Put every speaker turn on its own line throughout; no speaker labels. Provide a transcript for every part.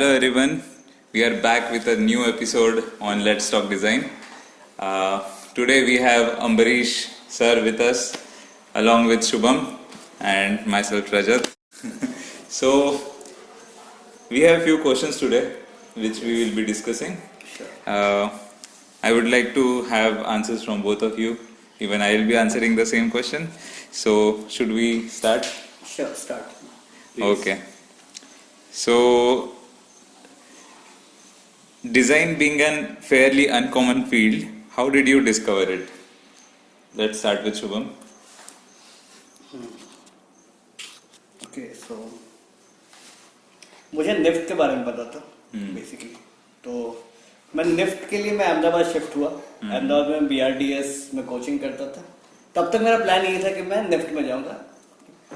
Hello everyone, we are back with a new episode on Let's Talk Design. Today we have Ambarish sir with us along with Shubham and myself Rajat. So we have few questions today which we will be discussing.
Sure.
I would like to have answers from both of you. Even I will be answering the same question. So should we start?
Sure, start.
Please. Okay. So design being a fairly uncommon field, how did you discover it? Let's start with Shubham.
Okay so मुझे NIFT के बारे में पता था basically. तो मैं NIFT के लिए मैं अहमदाबाद शिफ्ट हुआ। अहमदाबाद में BRDS में कोचिंग करता था। तब तक मेरा प्लान यही था कि मैं निफ्ट में जाऊंगा,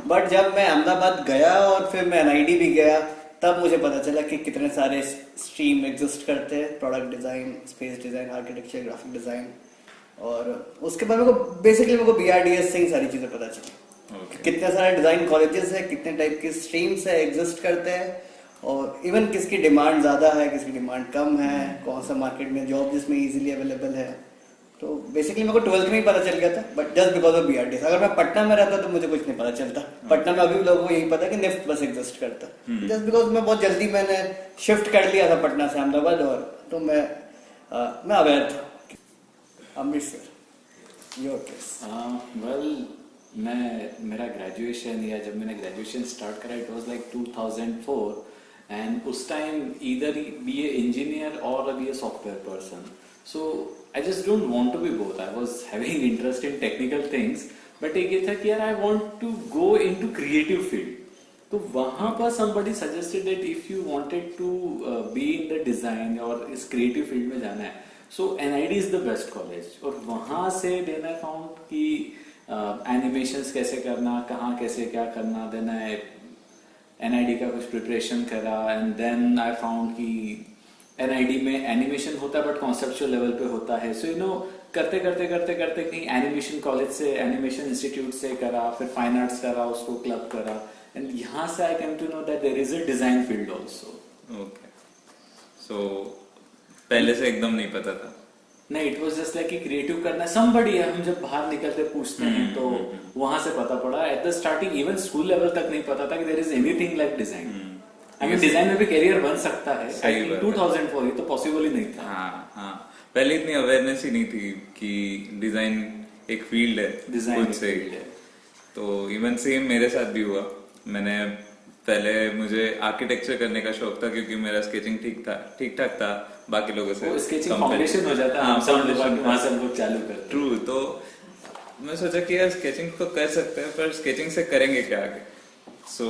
बट जब मैं अहमदाबाद गया और फिर मैं NID भी गया, तब मुझे पता चला कि कितने सारे स्ट्रीम एग्जिस्ट करते हैं, product design, space design, architecture, graphic design. और उसके बाद मेरे को बेसिकली BRDS से ही सारी चीज़ें पता चली। कितने सारे डिज़ाइन कॉलेजेस है, कितने टाइप की स्ट्रीम्स है एग्जिस्ट करते हैं, और इवन किसकी डिमांड ज़्यादा है, किसकी डिमांड कम है, कौन सा मार्केट में जॉब जिसमें ईजिली अवेलेबल है। तो बेसिकली मेरे को 12th में ही पता चल गया था, but just because of BRDS। अगर मैं पटना में रहता तो मुझे कुछ नहीं पता चलता। पटना में अभी भी लोगों को यही पता है कि निफ्ट बस एग्जिस्ट करता। जस्ट बिकॉज मैं बहुत जल्दी मैंने शिफ्ट कर लिया था पटना से अहमदाबाद, और तो मैं अवेयर था। Amritsar, your case.
वेल, मेरा ग्रेजुएशन या जब मैंने ग्रेजुएशन स्टार्ट करा इट वाज लाइक 2004, एंड उस time either be a engineer और be a software person. So I just don't want to be both. I was having interest in technical things, but एक ये था कि यार I want to go into creative field. तो वहां पर somebody suggested that if you wanted to be in the design और इस क्रिएटिव फील्ड में जाना है, so NID is the best college। और वहां से then I found कि एनिमेशंस कैसे करना, कहाँ कैसे क्या करना, देन आई NID का कुछ प्रिपरेशन करा, एंड देन आई फाउंड कि NID में एनिमेशन होता है बट कॉन्सेप्चुअल लेवल पे होता है। सो यू नो करते करते करते करते कहीं एनिमेशन कॉलेज से, एनिमेशन इंस्टीट्यूट से करा, फिर फाइन आर्ट्स करा, उसको क्लब करा, एंड यहाँ से I came to know that there is a design field also.
Okay, so पहले से एकदम नहीं पता था?
नहीं, इट वाज जस्ट लाइक कि क्रिएटिव करना है। समबडी है, हम जब बाहर निकलते पूछते हैं तो वहां से पता पड़ा। At the starting even school level तक नहीं पता था कि there is anything like design. I mean design में भी करियर बन सकता है। 2004 ये तो पॉसिबल ही नहीं था।
हाँ, पहले इतनी अवेयरनेस ही नहीं थी कि डिजाइन एक फील्ड है,
डिजाइन
से है। तो इवन सेम मेरे साथ भी हुआ। मैंने पहले मुझे आर्किटेक्चर करने का शौक था क्योंकि मेरा स्केचिंग ठीक ठाक था बाकी लोगों से।
स्केचिंग फाउंडेशन हो जाता है।
हाँ,
फाउंडेशन वहां से हम लोग चालू करते।
ट्रू। तो मैं सोचा कि यार स्केचिंग तो कर सकते हैं, पर स्केचिंग से करेंगे क्या आगे। सो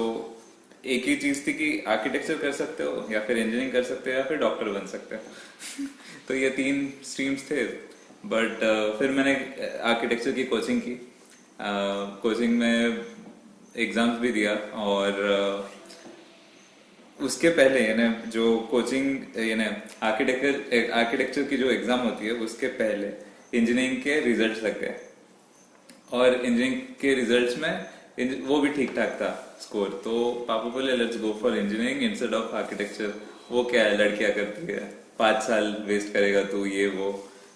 एक ही चीज थी कि आर्किटेक्चर कर सकते हो या फिर इंजीनियरिंग कर सकते हो या फिर डॉक्टर बन सकते हो। तो ये 3 स्ट्रीम्स थे। बट फिर मैंने आर्किटेक्चर की कोचिंग की। कोचिंग में एग्जाम्स भी दिया, और उसके पहले यानी जो कोचिंग यानी आर्किटेक्चर की जो एग्जाम होती है उसके पहले इंजीनियरिंग के रिजल्ट्स लग गए, और इंजीनियरिंग के रिजल्ट्स में वो भी ठीक ठाक था स्कोर। तो पापा बोले let's go for engineering instead of architecture. वो क्या है, लड़कियां करती है, 5 साल वेस्ट करेगा तू, ये वो।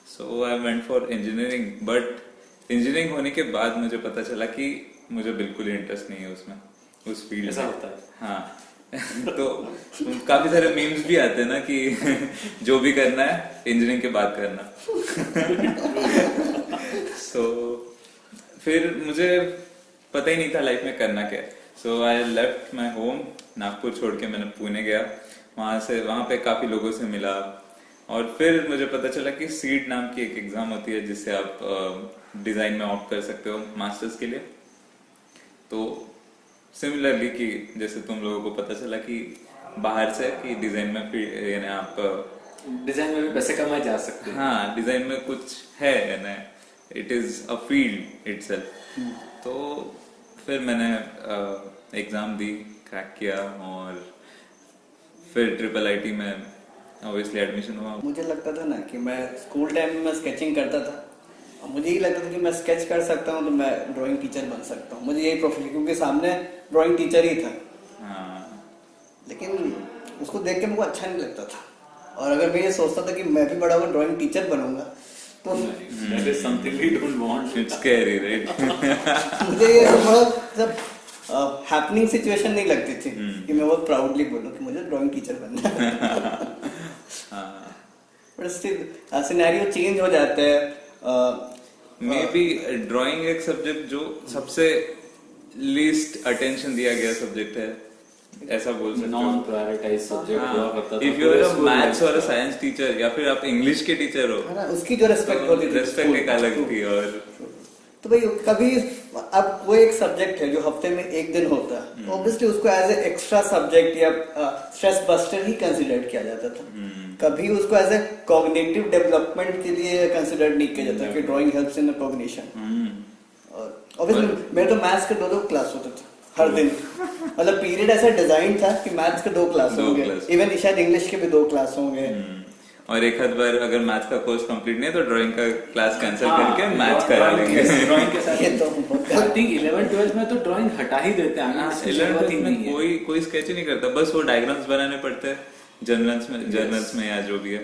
So I went for engineering. But engineering होने के बाद मुझे पता चला कि मुझे बिल्कुल ही इंटरेस्ट नहीं है उसमें, उस फील्ड में।
ऐसा होता है?
हाँ। तो काफी सारे मीम्स भी आते हैं ना कि जो भी करना है इंजीनियरिंग के बाद करना। सो फिर मुझे पता ही नहीं था लाइफ में करना क्या है। So I left my home, Nagpur छोड़ के मैंने पुणे गया। वहां पे काफी लोगों से मिला, और फिर मुझे पता चला कि सीड नाम की एक एग्जाम होती है जिससे आप डिजाइन में ऑप्ट कर सकते हो मास्टर्स के लिए। तो सिमिलरली कि जैसे तुम लोगों को पता चला कि बाहर से कि डिजाइन में यानी आप
डिजाइन में भी पैसे कमाए जा सकते हैं।
हाँ, डिजाइन में कुछ है यानी it is a field itself. तो फिर मैंने एग्जाम दी, क्रैक किया, और फिर IIIT में ऑब्वियसली एडमिशन हुआ।
मुझे लगता था ना कि मैं स्कूल टाइम में मैं स्केचिंग करता था, और मुझे यही लगता था कि मैं स्केच कर सकता हूँ तो मैं ड्राइंग टीचर बन सकता हूँ। मुझे यही प्रोफेशन, क्योंकि सामने ड्राइंग टीचर ही था।
हाँ।
लेकिन उसको देख के मुझे अच्छा नहीं लगता था। और अगर मैं ये सोचता था कि मैं भी बड़ा हुआ ड्राइंग टीचर बनूंगा तो
That is something we don't want.
It's scary, right?
मुझे ये बहुत सब हैपनिंग सिचुएशन नहीं लगती थी कि मैं बहुत प्राउडली बोलूं कि मुझे ड्राइंग टीचर बनना है। बट स्टिल सिनेरियो चेंज हो जाते हैं।
मे बी ड्राइंग एक सब्जेक्ट जो सबसे लीस्ट अटेंशन दिया गया सब्जेक्ट है, ऐसा बोल सकते हो।
Non-prioritized subject हुआ करता था।
If you are a
School
maths
life
और
में।
साइंस टीचर या फिर आप इंग्लिश के टीचर हो,
है ना, उसकी जो रिस्पेक्ट होती थी,
रेस्पेक्ट एक अलग थी। और
तो भाई कभी अब वो एक सब्जेक्ट है जो हफ्ते में एक दिन होता है, ऑब्वियसली उसको एज ए एक्स्ट्रा सब्जेक्ट या स्ट्रेस बस्टर ही कंसिडर किया जाता था। कभी उसको एज ए कॉग्निटिव डेवलपमेंट के लिए कंसिडर नहीं किया जाता कि ड्राइंग हेल्प्स इन कॉग्निशन। और ऑब्वियसली मेरे तो मैथ्स के दो क्लास होते थे हर दिन। मतलब पीरियड ऐसा डिजाइन था कि मैथ्स के 2 क्लास
दो
होंगे,
क्लास।
इवन शायद इंग्लिश के भी 2 क्लास होंगे।
और एक आध बार अगर मैथ्स का कोर्स कंप्लीट नहीं है तो ड्राइंग का क्लास कैंसिल
हाँ,
करके मैथ्स करा लेंगे।
ड्राइंग के साथ
ये तो बहुत
I think 11-12 में तो ड्राइंग हटा ही देते हैं। इसकी जरूरत ही नहीं है।
कोई स्केच ही नहीं करता, बस वो डायग्राम्स बनाने पड़ते हैं जर्नल्स में या जो भी है,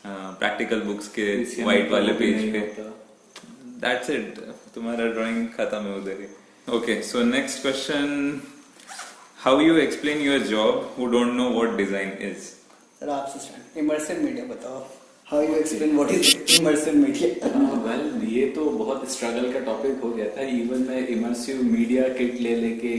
प्रैक्टिकल बुक्स के
PCM
वाइट वाले
तो भी
पेज
नहीं
पे।
होता।
दैट्स इट, तुम्हारा ड्राइंग खत्म है उधर ही। Okay, so next question, how you explain your job who don't know what design is?
Sir आपसे स्टार्ट, इमर्सिव मीडिया बताओ, how you explain what is immersive media?
Well ये तो बहुत स्ट्रगल का टॉपिक हो गया था। इवन मैं इमर्सिव मीडिया किट लेके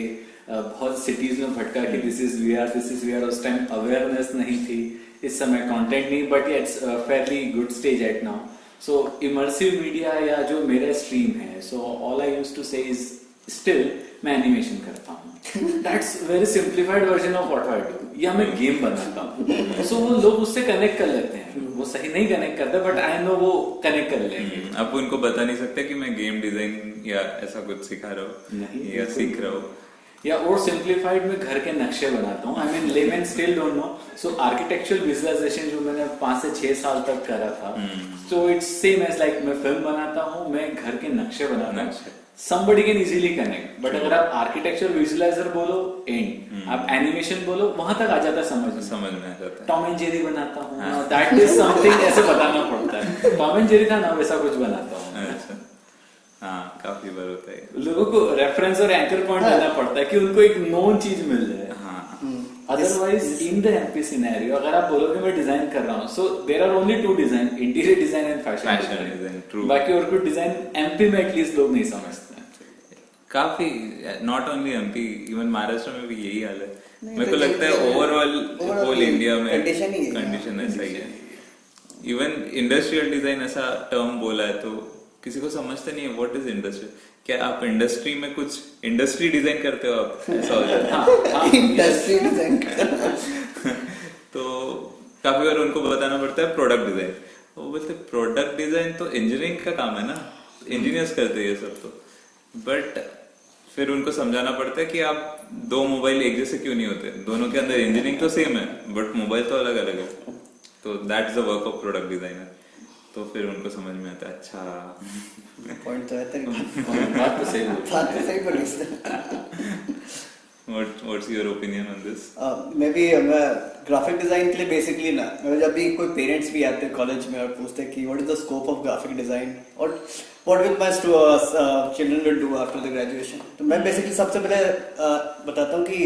बहुत सिटीज में भटका कि दिस इज वीआर। उस टाइम अवेयरनेस नहीं थी, इस समय कंटेंट नहीं, but it's fairly good stage at now. So immersive media या जो मेरा स्ट्रीम है, so all I used to say is still मैं एनिमेशन करता हूँ। That's very simplified version of what I do. या मैं गेम बनाता हूँ। सो वो लोग उससे कनेक्ट कर लेते हैं, वो सही नहीं कनेक्ट करते, बट आई नो वो कनेक्ट कर लेंगे।
आप उनको बता नहीं सकते कि मैं गेम डिजाइन या ऐसा कुछ सिखा रहा हूँ
नहीं,
या सीख रहा हूँ।
या और सिंप्लीफाइड में घर के नक्शे बनाता हूँ। I mean layman still don't know. So architectural visualisation जो मैंने 5 से 6 साल तक करा था, so it's same as like मैं फिल्म बनाता हूँ, मैं घर के नक्शे बनाता हूँ। somebody can easily connect, but अगर आप आर्किटेक्चर विजुअलाइजर बोलो एंड आप एनिमेशन बोलो, वहां तक आ जाता है
समझ में आ जाता है।
टॉम एंड जेरी बनाता हूँ, दैट इज समथिंग ऐसे बताना पड़ता है। टॉम एंड जेरी था ना, वैसा कुछ बनाता हूँ।
अच्छा, हाँ, काफी बार होता है।
लोगों को रेफरेंस और एंकर पॉइंट देना पड़ता है कि उनको एक नोन चीज मिल जाए। Otherwise in the MP scenario अगर आप बोलोगे मैं डिजाइन कर रहा हूँ, so there are only 2 design, interior design and fashion design.
True.
बाकी और कुछ डिजाइन एमपी में एटलीस्ट लोग नहीं समझते।
काफी, not only MP, even Maharashtra में भी यही हाल है। मेरे को लगता है ओवरऑल होल इंडिया में कंडीशन ऐसा ही है। इवन इंडस्ट्रियल डिजाइन ऐसा टर्म बोला है तो किसी को समझते नहीं है व्हाट इज इंडस्ट्री। क्या आप इंडस्ट्री में कुछ इंडस्ट्री डिजाइन करते हो आप? ऐसा हो जाता है।
इंडस्ट्री डिजाइन
तो काफी बार उनको बताना पड़ता है प्रोडक्ट डिजाइन। वो बोलते प्रोडक्ट डिजाइन तो इंजीनियरिंग का काम है ना, इंजीनियर्स करते हैं ये सब। तो बट फिर उनको समझाना पड़ता है कि आप 2 मोबाइल एक जैसे क्यों नहीं होते, दोनों के अंदर इंजीनियरिंग तो सेम है बट मोबाइल तो अलग अलग है। तो that's the work of product designer. तो फिर उनको समझ में आता है अच्छा
पॉइंट तो है तेरी
बात तो सही बोली।
बात तो सही बोली।
What's your opinion on this?
मैं ग्राफिक डिजाइन के लिए बेसिकली ना, जब भी कोई पेरेंट्स भी आते हैं कॉलेज में और पूछते हैं कि what is the scope of graphic design और what will my children will do after the graduation, तो मैं बेसिकली सबसे पहले बताता हूँ कि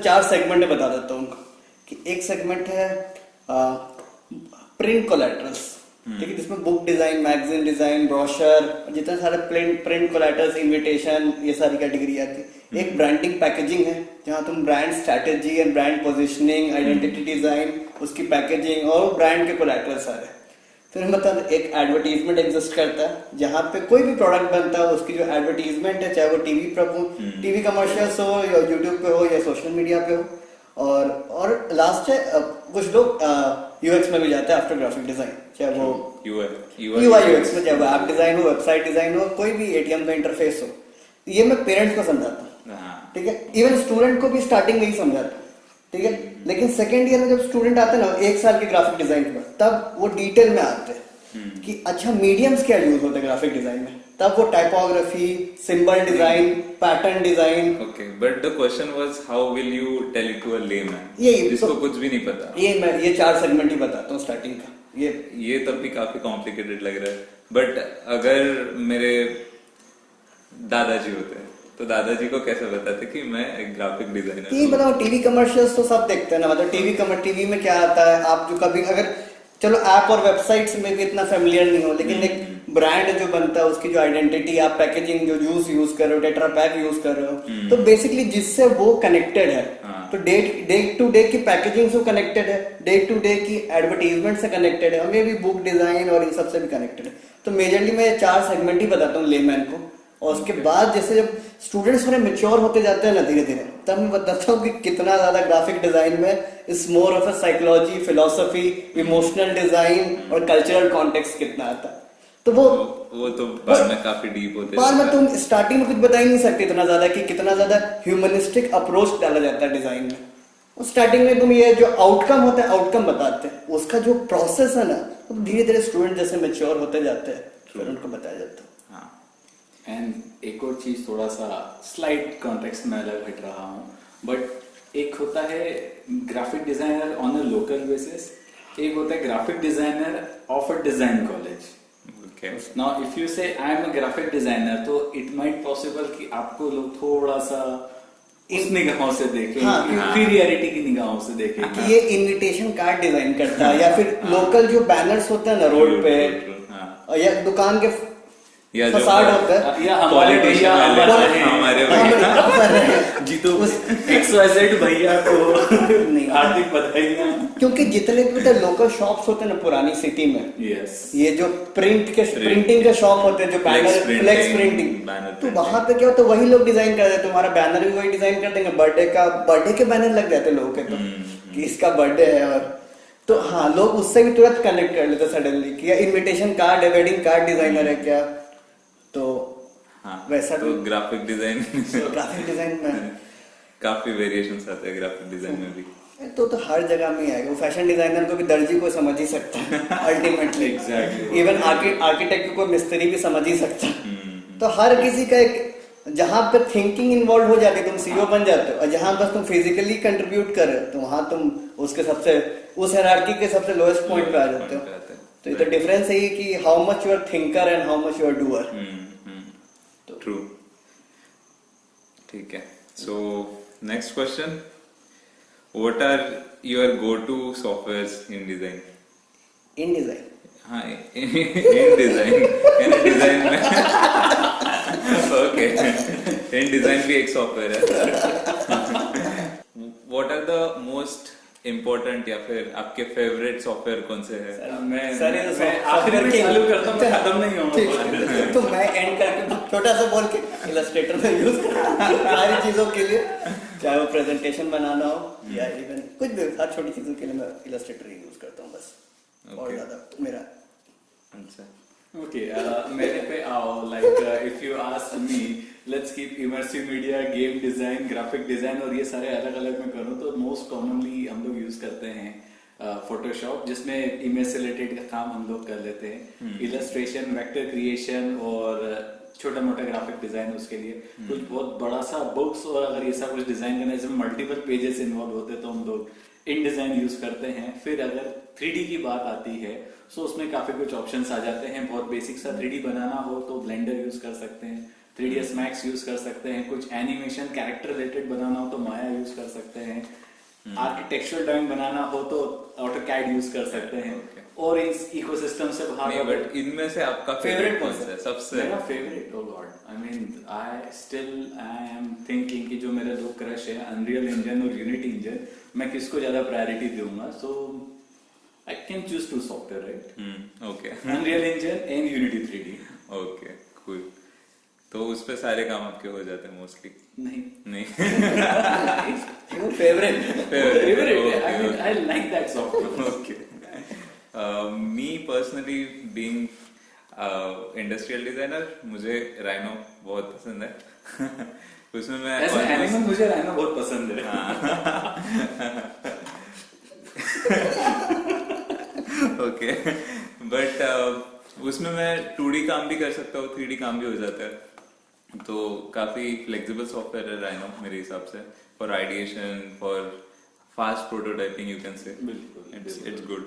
4 सेगमेंट में बता देता हूँ उनको कि एक सेगमेंट है प्रिंट कोलैटरल्स, ठीक है, जिसमें book design, magazine design, brochure, जितने सारे प्रिंट कोलैटरल्स, इन्विटेशन, ये सारी कैटेगरी आती है। एक ब्रांडिंग पैकेजिंग है जहां तुम brand strategy and brand positioning, identity design, उसकी पैकेजिंग और ब्रांड के कोलैटरल्स आ रहे हैं। फिर मतलब एक एडवर्टीजमेंट एग्जिस्ट करता है जहां पे कोई भी प्रोडक्ट बनता है उसकी जो एडवर्टीजमेंट है, चाहे वो टीवी कमर्शियल्स हो या यूट्यूब पे हो या सोशल मीडिया पे हो, और लास्ट है कुछ लोग यूएक्स में भी जाते हैं आफ्टर ग्राफिक डिजाइन, चाहे वो यूआई यूएक्स में, चाहे वो ऐप डिजाइन हो, वेबसाइट डिजाइन हो, कोई भी एटीएम का इंटरफेस हो। ये मैं पेरेंट्स को समझाता हूँ, ठीक है, इवन स्टूडेंट को भी स्टार्टिंग में ही समझाता हूँ, ठीक है, लेकिन सेकेंड ईयर में जब स्टूडेंट आते हैं ना 1 साल के ग्राफिक डिजाइन में, तब वो डिटेल में आते हैं कि अच्छा मीडियम्स क्या यूज होते हैं ग्राफिक डिजाइन में, तब वो typography, symbol design, pattern design,
okay, but the question was how will you tell it to a layman
यही
जिसको
तो-
कुछ भी नहीं पता।
ये 4 सेगमेंट ही बताता हूँ स्टार्टिंग का।
ये तब भी काफी कॉम्प्लिकेटेड लग रहा है, बट अगर मेरे दादाजी होते हैं तो दादाजी को कैसे बताते कि मैं एक ग्राफिक डिजाइनर
ये बताओ, टीवी कमर्शियल्स तो सब देखते हैं ना, मतलब टीवी में क्या आता है, आप जो कभी अगर चलो ऐप और वेबसाइट्स में भी इतना फेमिलियर नहीं हो, लेकिन एक ब्रांड जो बनता है उसकी जो आइडेंटिटी, आप पैकेजिंग जो जूस यूज कर रहे हो, टेट्रा पैक यूज कर रहे हो, तो बेसिकली जिससे वो कनेक्टेड है, तो डे टू डे की पैकेजिंग से कनेक्टेड है, डे टू डे की एडवर्टीजमेंट से कनेक्टेड है, और मे भी बुक डिजाइन और इन सब से भी कनेक्टेड है। तो मेजरली मैं 4 सेगमेंट ही बताता हूँ लेमैन को, और उसके बाद जैसे जब स्टूडेंट्स थोड़े मेच्योर होते जाते हैं ना धीरे धीरे, तब मैं बताता हूँ कि कितना ज्यादा ग्राफिक डिजाइन में is more of a psychology, philosophy, emotional design और कल्चरल कॉन्टेक्स्ट कितना आता है। तो
वो तो बाद में काफी डीप होते
बाद में
हैं।
तुम स्टार्टिंग में कुछ बता ही नहीं सकते इतना ज्यादा कि कितना ज्यादा ह्यूमनिस्टिक अप्रोच डाला जाता है डिजाइन में। स्टार्टिंग में तुम ये जो आउटकम होता है आउटकम बताते हैं, उसका जो प्रोसेस है ना, तो धीरे धीरे स्टूडेंट जैसे मेच्योर होते जाते हैं फिर उनको बताया जाता है।
एंड एक और चीज, थोड़ा सा स्लाइट कॉन्टेक्स्ट में अलग हट रहा हूँ, बट एक होता है graphic designer on a local basis, एक होता है graphic designer of a design college.
Okay.
Now, if you say I am a graphic designer, तो it might possible कि आपको लोग थोड़ा सा इस निगाहों से देखें,
हाँ,
inferiority की निगाहों से देखें।
कि ये इनविटेशन कार्ड डिजाइन करता है, या फिर लोकल जो बैनर्स होते हैं ना रोड पे,
हाँ।
या दुकान के
या जो
फसाड होता है,
या हमारे भैया
हमारे भैया
जीतो XYZ भैया को
नहीं।
हार्दिक बधाइयाँ।
क्योंकि जितने भी लोकल शॉप्स होते हैं ना पुरानी सिटी में,
Yes.
ये जो प्रिंटिंग के शॉप होते हैं, जो बैनर फ्लेक्स प्रिंटिंग, तो वहां पे क्या होता है वही लोग डिजाइन कर देते हैं, तुम्हारा बैनर भी वही डिजाइन कर देंगे, बर्थडे के बैनर लग जाते हैं लोगों के, तो कि इसका बर्थडे है, और तो हाँ लोग उससे भी तुरंत कनेक्ट कर लेते सडनली कि इनविटेशन कार्ड है, वेडिंग कार्ड डिजाइनर है क्या, तो
हाँ,
वैसा
तो
भी
ग्राफिक डिजाइन
ग्राफिक डिजाइन में
काफी वेरिएशंस आते हैं ग्राफिक डिजाइन में भी।
तो हर जगह में ही आएगा, वो फैशन डिजाइनर को भी दर्जी को समझ ही सकता है अल्टीमेटली,
Exactly.
इवन आर्किटेक्ट को मिस्त्री भी समझ ही सकता है। तो हर किसी का एक, जहां पे थिंकिंग इन्वॉल्व हो जाती है तुम सीईओ बन जाते हो, और जहां बस तुम फिजिकली कंट्रीब्यूट कर रहे हो तो वहां तुम उसके सबसे उस हायरार्की के सबसे लोएस्ट पॉइंट पे आ जाते हो। तो ये तो डिफरेंस है कि how much you are thinker and how much you are doer.
True, ठीक है। So next question, what are your go to softwares in design?
In design,
हाँ, इन डिजाइन, इन डिजाइन में ओके, इन डिजाइन भी एक software है। What are the most important या फिर आपके फेवरेट सॉफ्टवेयर कौन से है?
मैं आखिर में चालू करता हूँ, खत्म नहीं होगा।
तो मैं एंड करके छोटा सा बोल के इलस्ट्रेटर में यूज करता हूँ सारी चीजों के लिए, चाहे वो प्रेजेंटेशन बनाना हो या इवन कुछ भी, हर छोटी चीजों के लिए मैं इलस्ट्रेटर ही यूज करता हूँ बस। और ज्यादा मेरा
अच्छा,
Okay, मेरे पे आओ, like if you ask me, let's keep immersive media, game design, graphic design और ये सारे अलग अलग मैं करूँ तो most commonly हम लोग यूज करते हैं Photoshop, जिसमें इमेज से रिलेटेड का काम हम लोग कर लेते हैं, इलस्ट्रेशन, वेक्टर क्रिएशन और छोटा मोटा ग्राफिक डिजाइन उसके लिए कुछ बहुत बड़ा सा बुक्स, और अगर ऐसा कुछ डिजाइन करना है जिसमें मल्टीपल पेजेस इन्वॉल्व होते हैं तो हम लोग इन डिजाइन यूज करते हैं। फिर अगर 3D की बात आती है सो उसमें काफी कुछ ऑप्शंस आ जाते हैं। बहुत बेसिक सा 3D बनाना हो तो ब्लेंडर यूज कर सकते हैं, 3ds Max यूज कर सकते हैं, कुछ एनिमेशन कैरेक्टर रिलेटेड बनाना हो तो माया यूज कर सकते हैं, आर्किटेक्चरल ड्राइंग बनाना हो तो AutoCAD यूज कर सकते हैं। और इस इकोसिस्टम से बाहर
नहीं, बट इनमें से आपका फेवरेट कौन सा है सबसे?
मेरा favourite, oh God, I mean I am thinking कि जो मेरे दो क्रश है अनरियल इंजन और यूनिटी इंजन, मैं किसको ज्यादा प्रायोरिटी दूंगा? सो I can choose two software, right?
Okay.
Unreal Engine and Unity 3D.
Okay, cool. तो उस पे सारे काम आपके हो जाते हैं मोस्टली?
नहीं
Your favorite?
favorite. I mean, I like that software.
Okay. Me personally being industrial designer, मुझे Rhino बहुत पसंद है। उसमें मैं
ऐसे एनिमे मुझे Rhino बहुत पसंद है।
ओके, बट उसमें मैं 2D काम भी कर सकता हूँ, 3D काम भी हो जाता है, तो काफी फ्लेक्सिबल सॉफ्टवेयर है राइनो मेरे हिसाब से, for ideation, for fast prototyping, you can say
बिल्कुल,
इट्स गुड।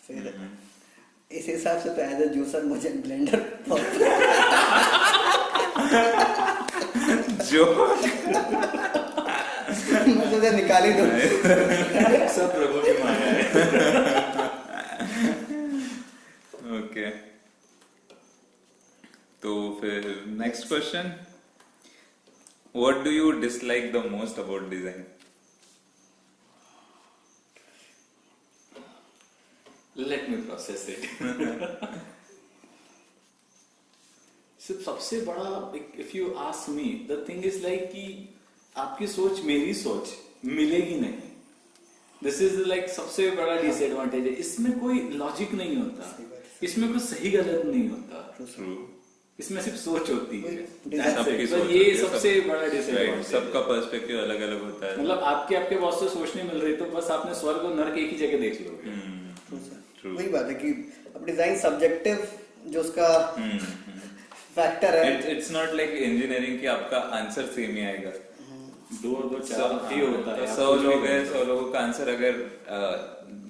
फिर इस हिसाब से तो एज अ जूसर मुझे ब्लेंडर
जो
मैं तुझे निकाल ही दूं।
सब प्रभु की माया है।
ओके, तो फिर next question, what do you dislike the most about design?
Let me process it. सिर्फ सबसे बड़ा, if you ask me, the thing is like कि आपकी सोच मेरी सोच मिलेगी नहीं। दिस इज लाइक सबसे बड़ा डिसएडवांटेज है। इसमें कोई लॉजिक नहीं होता, इसमें कुछ सही गलत नहीं होता, इसमें सिर्फ सोच होती है।
सबकी
तो
सोच
ये
होती है,
सबसे बड़ा डिसएडवांटेज,
सबका पर्सपेक्टिव अलग अलग होता है।
मतलब आपके बॉस से सोचने मिल रही, तो बस आपने स्वर्ग और नरक एक ही जगह देख लोगे।
True.
वही बात है कि अब डिजाइन सब्जेक्टिव जो उसका फैक्टर है,
इट्स नॉट लाइक इंजीनियरिंग कि आपका आंसर सेम ही आएगा।
दो चार ही होता है।
100 लोग हैं, 100 लोगों का आंसर अगर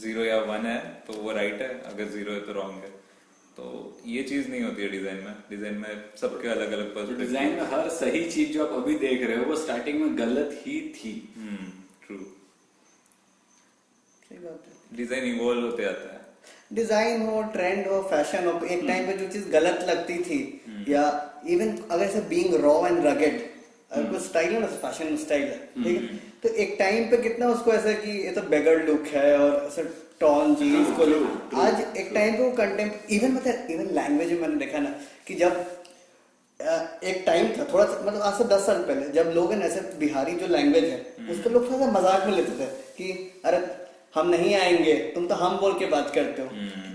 0 या 1 है तो वो राइट है, अगर 0 है तो रॉन्ग है। तो ये चीज नहीं होती है डिजाइन में। डिजाइन में सबके अलग अलग पर्सपेक्टिव।
डिजाइन में हर सही चीज जो आप अभी देख रहे हो वो स्टार्टिंग में गलत ही थी।
ट्रू।
सही बात है।
डिजाइन इवॉल्व होते आता है।
डिजाइन हो, ट्रेंड हो, फैशन हो, एक टाइम पे जो चीज गलत लगती थी, या इवन अगर ऐसे बीइंग रॉ एंड रगेड, अगर कोई स्टाइल है ना, फैशन स्टाइल है, ठीक है, तो एक टाइम पे कितना उसको ऐसा कि ये तो बेगर लुक है और ऐसा टॉन जीन्स को लुक, आज एक टाइम पे वो कंटेंट, इवन मतलब इवन लैंग्वेज में मैंने देखा ना कि जब एक टाइम था थोड़ा सा, मतलब आज से 10 साल पहले, जब लोग हैं ऐसे बिहारी जो लैंग्वेज है उसको लोग थोड़ा सा मजाक में लेते थे कि अरे हम नहीं आएंगे, तुम तो हम बोल के बात करते हो।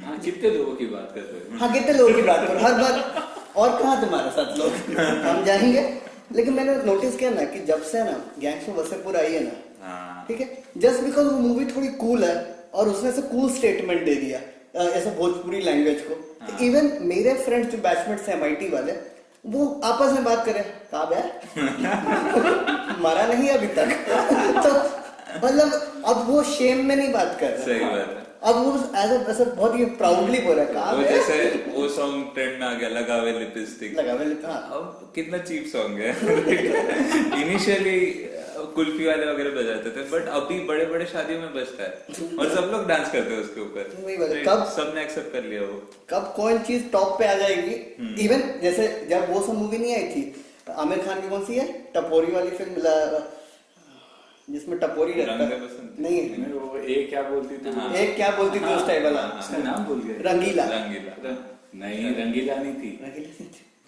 हाँ, कितने लोगों की बात करते हो?
हाँ, कितने लोगों की बात करो, हर बार और कहाँ तुम्हारे साथ लोग, हम जाएंगे। लेकिन मैंने नोटिस किया ना कि जब से ना गैंग्स ऑफ वासेपुर आई है ना, ठीक है, जस्ट बिकॉज वो मूवी थोड़ी कूल है और उसने ऐसे कूल स्टेटमेंट दे दिया ऐसा भोजपुरी लैंग्वेज को, इवन मेरे फ्रेंड्स जो बैचमेट्स हैं MIT वाले, वो आपस में बात करे, कहा बे मरा नहीं अभी तक। तो मतलब अब वो शेम में नहीं बात कर रहा।
सही बात है।
अब वो ऐसा बहुत ही प्राउडली बोल रहा है,
वो जैसे वो सॉन्ग ट्रेंड में आ गया, लगावे लिपस्टिक।
हाँ।
अब कितना चीप सॉन्ग है। इनिशियली कुल्फी वाले वगैरह बजाते थे, बट अभी बड़े बड़े शादियों में बजता है और सब लोग डांस करते हैं उसके ऊपर।
वही बात है, कब
सबने एक्सेप्ट कर लिया वो।
कब कौन चीज टॉप पे आ जाएगी। इवन जैसे जब वो सब मूवी नहीं आई थी, आमिर खान की कौन सी है टपोरी वाली फिल्म, जिसमें टपोरी रहता है, नहीं है
वो एक क्या बोलती थी,
एक क्या बोलती थी उस टाइप वाला,
उसका नाम भूल गया।
रंगीला।
नहीं, रंगीला नहीं थी।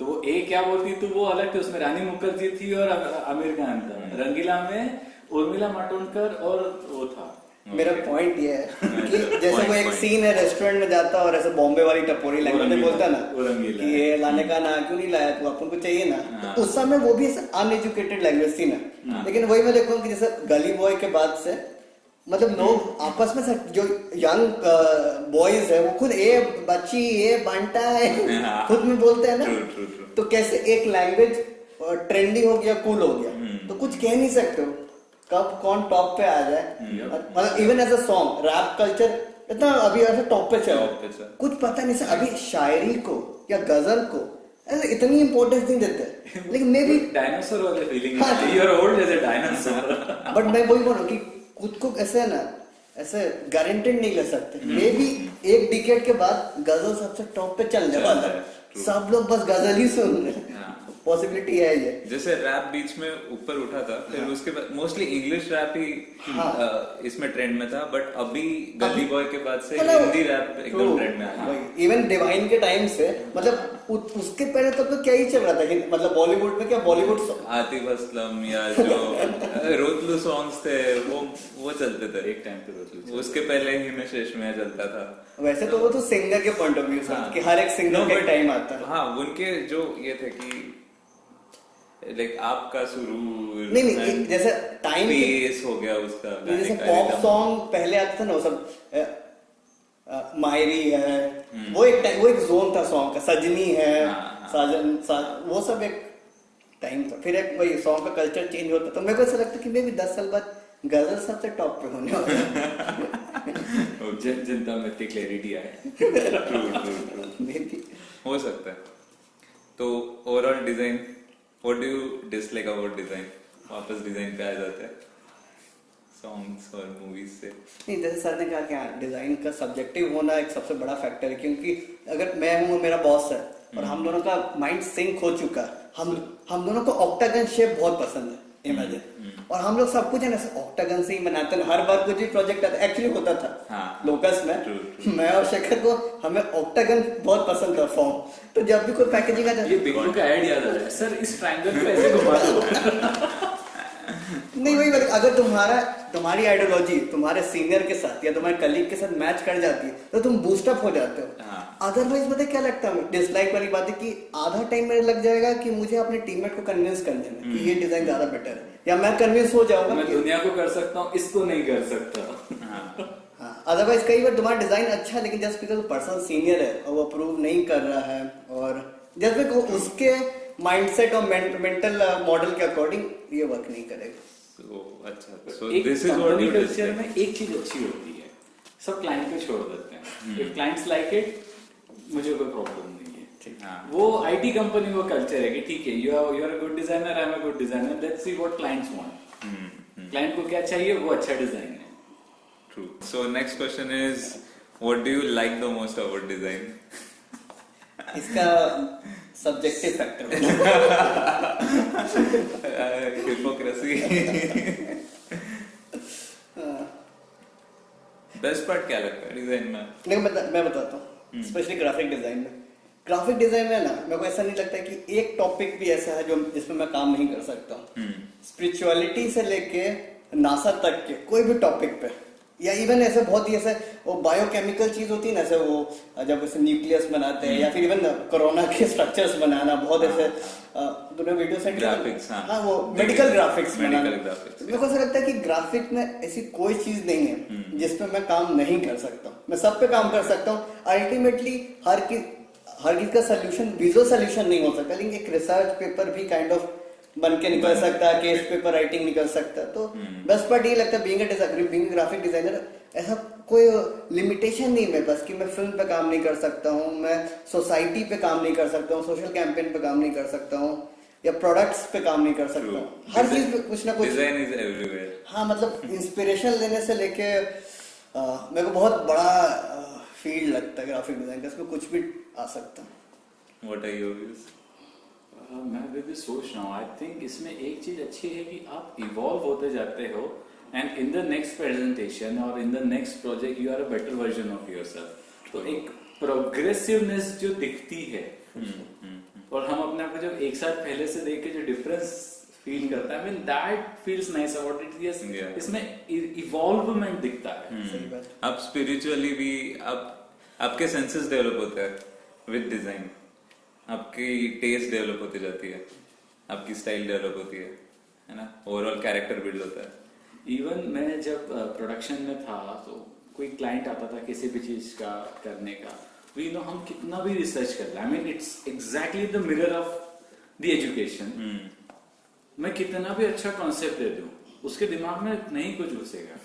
तो वो एक क्या बोलती तो वो अलग थी, उसमें रानी मुखर्जी थी और आमिर खान था। रंगीला में उर्मिला मातोंडकर और वो था।
मेरा पॉइंट ये है कि जैसे वो एक सीन है, रेस्टोरेंट में जाता और ऐसे बॉम्बे वाली टपोरी लैंग्वेज में बोलता ना कि ये लाने का ना क्यों नहीं लाया, तो अपन को चाहिए ना। तो उस समय वो भी ऐसे अनएजुकेटेड लैंग्वेज थी ना। लेकिन वही मैं देखूँ कि जैसे गली बॉय के बाद से मतलब लोग आपस में जो यंग बॉयज है वो खुद ए बच्ची ए बंटा है खुद में बोलते हैं ना। तो कैसे एक लैंग्वेज ट्रेंडी हो गया, कूल हो गया, तो कुछ कह नहीं सकते हो कब कौन टॉप पे आ जाए। मतलब even as a song rap culture इतना अभी ऐसे टॉप पे चल, कुछ पता नहीं। अभी शायरी को या गजल को ऐसे इतनी इंपॉर्टेंस नहीं देते, लेकिन मे बी
डायनासोर वाले फीलिंग है, you are old as a dinosaur.
But मैं वही बोल रहा हूँ कि खुद को ऐसे ना ऐसे गारंटेड नहीं ले सकते। मे बी एक डिकेड के बाद गजल सबसे टॉप पे चल जाए, सब लोग बस गजल ही सुन रहे हैं, पॉसिबिलिटी है ये।
जैसे रैप बीच में ऊपर उठा था, फिर उसके बाद मोस्टली इंग्लिश रैप ही इसमें ट्रेंड में था, बट अभी गली बॉय के बाद से हिंदी रैप एकदम ट्रेंड में आ गया।
इवन डिवाइन के टाइम से मतलब उसके पहले तक तो क्या ही चल रहा था, मतलब बॉलीवुड में क्या बॉलीवुड
आतिफ असलम या जो रोतलू सॉन्ग्स थे वो चलते थे एक टाइम पे। रोतलू उसके पहले हिमेश रेशमिया चलता था।
वैसे तो वो तो सिंगर के पॉइंट ऑफ व्यू से कि हर एक सिंगर का टाइम आता है।
हाँ, उनके जो ये थे कि लाइक आपका सुरूर
नहीं जैसे टाइम
पेस हो गया उसका,
जैसे पॉप सॉन्ग पहले आते थे ना वो सब मायरी है, वो एक जोन था सॉन्ग का, सजनी है,
हाँ।
वो सब एक टाइम था। फिर एक वही सॉन्ग का कल्चर चेंज होता, तो मेरे को ऐसा लगता कि मे भी 10 साल बाद गजल सबसे टॉप पे होने वाला है।
जनता में इतनी क्लैरिटी आए।
Maybe।
हो सकता है। तो overall design, what do you dislike about design? वापस डिजाइन पे आ जाते हैं सॉन्ग्स और मूवीज से।
नहीं, जैसे सर ने कहा कि हाँ, डिजाइन का सब्जेक्टिव होना एक सबसे बड़ा फैक्टर है, क्योंकि अगर मैं हूँ, मेरा बॉस है और हम दोनों का माइंड सिंक हो चुका है, हम दोनों को ऑक्टागन शेप बहुत पसंद है, इमेजिन, और हम लोग सब कुछ है ना ऑक्टागन से ही बनाते हैं, हर बार कुछ भी प्रोजेक्ट आता है। एक्चुअली होता था
हाँ,
लोकस में,
true।
मैं और शेखर को हमें ऑक्टागन बहुत पसंद था फॉर्म, तो जब भी कोई पैकेजिंग आ जाती
ये बिंगो का ऐड याद आ रहा है सर, इस ट्रायंगल को ऐसे घुमा दो।
नहीं, वही बात, अगर तुम्हारी आइडियोलॉजी तुम्हारे सीनियर के साथ या तुम्हारे कलीग के साथ मैच कर जाती है तो तुम बूस्टअप हो जाते हो।
हाँ।
अदरवाइज पता है क्या लगता है, डिसलाइक वाली बात है कि आधा टाइम मेरे लग जाएगा कि मुझे अपने टीममेट को कन्विंस करने में कि ये डिजाइन ज्यादा बेटर है, या मैं कन्विंस हो जाऊंगा
मैं
कि
दुनिया को कर सकता हूँ, इसको नहीं कर सकता।
हाँ, अदरवाइज कई बार तुम्हारा डिजाइन अच्छा है लेकिन जस्ट बिकॉज पर्सन सीनियर है और वो अप्रूव नहीं कर रहा है, और जस्ट बिकॉज उसके माइंडसेट और मेंटल मॉडल के अकॉर्डिंग ये वर्क नहीं करेगा।
So, अच्छा, so
एक
this is what
company
you
culture
dislike।
में एक चीज अच्छी होती है, सब क्लाइंट पे छोड़ देते हैं। इफ क्लाइंट्स लाइक इट, मुझे कोई प्रॉब्लम नहीं है।
हाँ।
वो आईटी कंपनी वो कल्चर है कि ठीक है, you are a good designer, I am a good designer, let's see what clients want. Client को क्या चाहिए, वो अच्छा डिजाइन है।
True. So next question is, what do you like the most about design?
इसका subjective factor
Hypocrisy. Best part क्या लगता है डिजाइन में?
मैं बताता हूँ, स्पेशली ग्राफिक डिजाइन में। ग्राफिक डिजाइन में ना मेरे को ऐसा नहीं लगता कि एक टॉपिक भी ऐसा है जो जिसमें मैं काम नहीं कर सकता हूँ। स्पिरिचुअलिटी से लेके नासा तक के कोई भी टॉपिक पे, या इवन ऐसे बहुत ही ऐसे वो बायोकेमिकल चीज होती है ना, ऐसे वो जब ऐसे न्यूक्लियस बनाते हैं, या फिर इवन कोरोना के स्ट्रक्चर्स बनाना, बहुत ऐसे तूने वीडियो सेंड
ग्राफिक्स,
हाँ वो मेडिकल ग्राफिक्स बनाना।
Medical graphics.
मेरे को ऐसा लगता है कि ग्राफिक में ऐसी कोई चीज नहीं है जिसपे मैं काम नहीं कर सकता हूँ, मैं सब पे काम कर सकता हूँ। अल्टीमेटली हर चीज का सोल्यूशन विजुअल सोल्यूशन नहीं हो सकता, लेकिन एक रिसर्च पेपर भी काइंड ऑफ बन के निकल सकता है, केस पेपर राइटिंग निकल सकता है। तो बेस्ट पार्ट ये लगता है बीइंग ग्राफिक डिजाइनर, ऐसा कोई लिमिटेशन नहीं है मेरे पास कि मैं फिल्म पे काम नहीं कर सकता हूँ, मैं सोसाइटी पे काम नहीं कर सकता हूँ, सोशल कैंपेन पे काम नहीं कर सकता हूँ, या प्रोडक्ट्स पे काम नहीं कर सकता हूँ। हर चीज पे कुछ ना कुछ
डिजाइन इज एवरीवेयर।
हाँ, मतलब इंस्पिरेशन लेने से लेके मेरे को बहुत बड़ा फील्ड लगता है ग्राफिक डिजाइन का, इसमें कुछ भी आ सकता है।
What are your views?
मैं भी सोच रहा हूँ, आई थिंक इसमें एक चीज अच्छी है कि आप इवॉल्व होते जाते हो, and in the next presentation और in the next project you are a better version of yourself. तो एक प्रोग्रेसिवनेस जो दिखती है, और हम अपने आप को जब एक साल पहले से देख के जो डिफरेंस फील करता है, I mean that feels nice about it. Yes, इसमें इवॉल्वमेंट दिखता है।
सही बात।
आप स्पिरिचुअली भी आपके सेंसेस डेवलप होते हैं विद डिजाइन, आपकी टेस्ट डेवलप होती जाती है, आपकी स्टाइल डेवलप होती है ना, ओवरऑल कैरेक्टर बिल्ड होता है।
इवन मैं जब प्रोडक्शन में था तो कोई क्लाइंट आता था किसी भी चीज का करने का, वी नो हम कितना भी रिसर्च कर रहे हैं, I mean it's exactly the mirror of the education. मैं कितना भी अच्छा कॉन्सेप्ट दे दूं, उसके दिमाग में नहीं कुछ घुसेगा।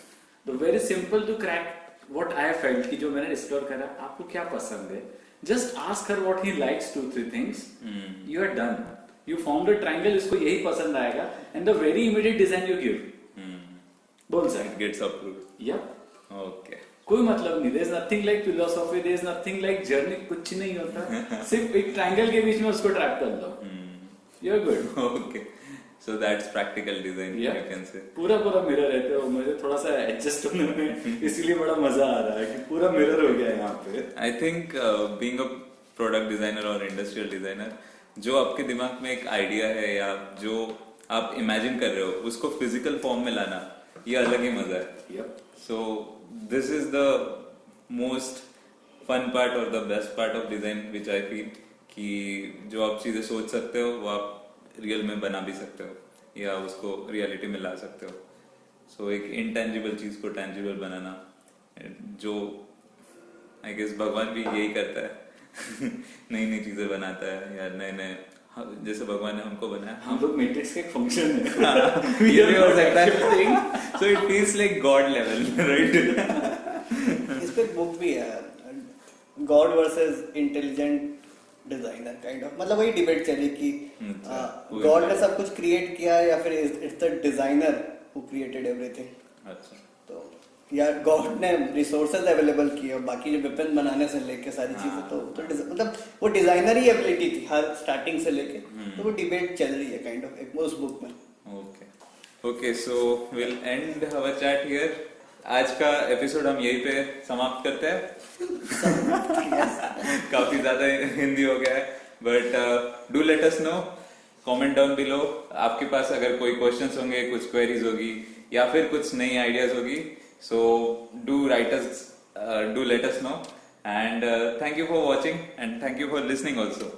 तो very simple to crack what I felt कि जो मैंने डिस्कवर करा, आपको क्या पसंद है, just ask her what he likes, 2-3 things, you are done, you form the triangle, इसको यही पसंद आएगा, and the very immediate design you give बोल
It gets approved।
Yep.
Okay।
कोई मतलब नहीं, there is nothing like philosophy, there is nothing like journey, कुछ नहीं होता। सिर्फ एक ट्रायंगल के बीच में उसको ट्रैप कर दो, you are good.
Okay। So that's practical design, you can say।
पूरा मिरर रहते हो, मुझे थोड़ा सा एडजस्ट होने में इसीलिए बड़ा मजा आ रहा है कि पूरा मिरर हो गया है यहाँ पे।
I think being a product designer और industrial designer, जो आपके दिमाग में एक आइडिया है या जो आप इमेजिन कर रहे हो, उसको फिजिकल फॉर्म में लाना, ये अलग ही मजा है।
Yep.
So this is the most fun part और the best part of design which I feel, कि जो आप चीजें सोच सकते हो वो आप रियल में बना भी सकते हो या उसको रियलिटी में ला सकते हो। So एक इंटेंजिबल चीज को टेंजिबल बनाना, जो आई गेस भगवान भी यही करता है नई नई चीजें बनाता है या नए नए जैसे भगवान ने हमको बनाया
हम लोग मैट्रिक्स का एक फंक्शन है
ये भी हो सकता है so it feels like God level right
इस पे बुक भी है God versus intelligent designer kind of, मतलब वही डिबेट चली कि गॉड ने सब कुछ क्रिएट किया या फिर it's the designer who created everything.
अच्छा
तो या गॉड ने रिसोर्सेज अवेलेबल किए और बाकी जो वेपन बनाने से लेके सारी चीजें तो मतलब वो डिजाइनर ही एबिलिटी थी हर स्टार्टिंग से लेके, तो वो डिबेट चल रही है काइंड ऑफ एक उस बुक में।
Okay so will end our chat here. आज का एपिसोड हम यहीं पे समाप्त करते हैं काफी ज्यादा हिंदी हो गया है but do let us know comment down below आपके पास अगर कोई क्वेश्चंस होंगे कुछ क्वेरीज होगी या फिर कुछ नई आइडियाज होगी so do write us do let us know and thank you for watching and thank you for listening also।